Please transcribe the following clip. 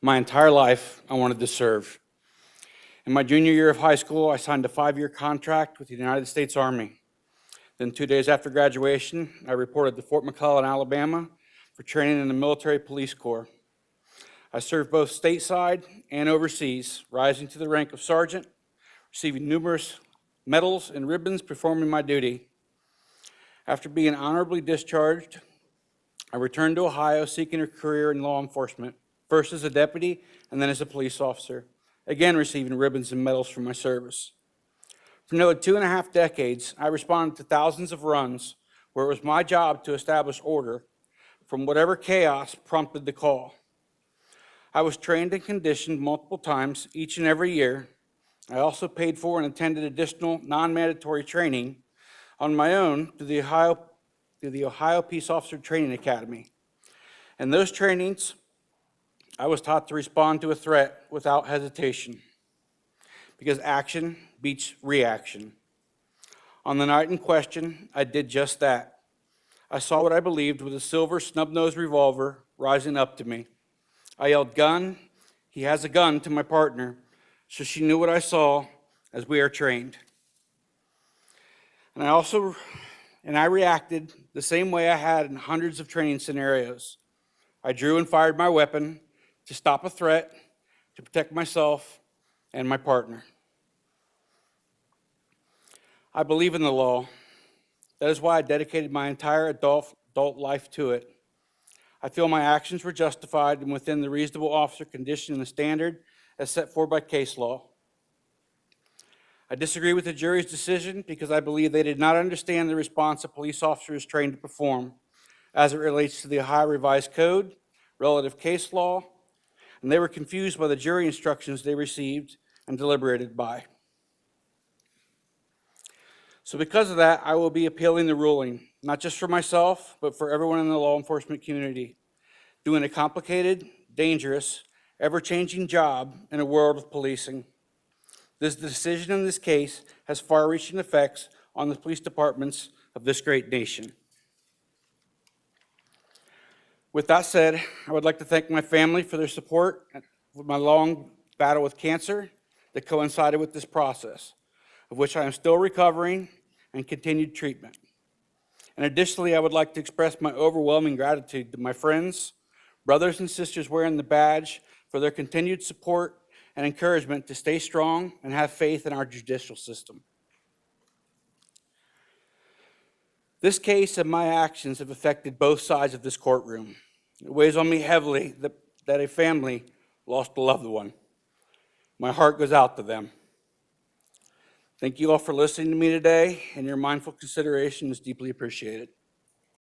My entire life, I wanted to serve. In my junior year of high school, I signed a 5-year contract with the United States Army. Then 2 days after graduation, I reported to Fort McClellan, Alabama, for training in the Military Police Corps. I served both stateside and overseas, rising to the rank of sergeant, receiving numerous medals and ribbons performing my duty. After being honorably discharged, I returned to Ohio seeking a career in law enforcement, first as a deputy and then as a police officer, again receiving ribbons and medals for my service. For nearly 2.5 decades, I responded to thousands of runs where it was my job to establish order from whatever chaos prompted the call. I was trained and conditioned multiple times each and every year. I also paid for and attended additional non-mandatory training on my own through the Ohio Peace Officer Training Academy. In those trainings, I was taught to respond to a threat without hesitation, because action beats reaction. On the night in question, I did just that. I saw what I believed was a silver snub-nosed revolver rising up to me. I yelled, "Gun!" "He has a gun," to my partner, so she knew what I saw, as we are trained. And I reacted the same way I had in hundreds of training scenarios. I drew and fired my weapon to stop a threat, to protect myself and my partner. I believe in the law. That is why I dedicated my entire adult life to it. I feel my actions were justified and within the reasonable officer condition and the standard as set forth by case law. I disagree with the jury's decision because I believe they did not understand the response a police officer is trained to perform as it relates to the Ohio Revised Code, relative case law, and they were confused by the jury instructions they received and deliberated by. So because of that, I will be appealing the ruling, not just for myself, but for everyone in the law enforcement community, doing a complicated, dangerous, ever-changing job in a world of policing. This decision in this case has far-reaching effects on the police departments of this great nation. With that said, I would like to thank my family for their support with my long battle with cancer that coincided with this process, of which I am still recovering and continued treatment. And additionally, I would like to express my overwhelming gratitude to my friends, brothers and sisters wearing the badge for their continued support and encouragement to stay strong and have faith in our judicial system. This case and my actions have affected both sides of this courtroom. It weighs on me heavily that a family lost a loved one. My heart goes out to them. Thank you all for listening to me today, and your mindful consideration is deeply appreciated.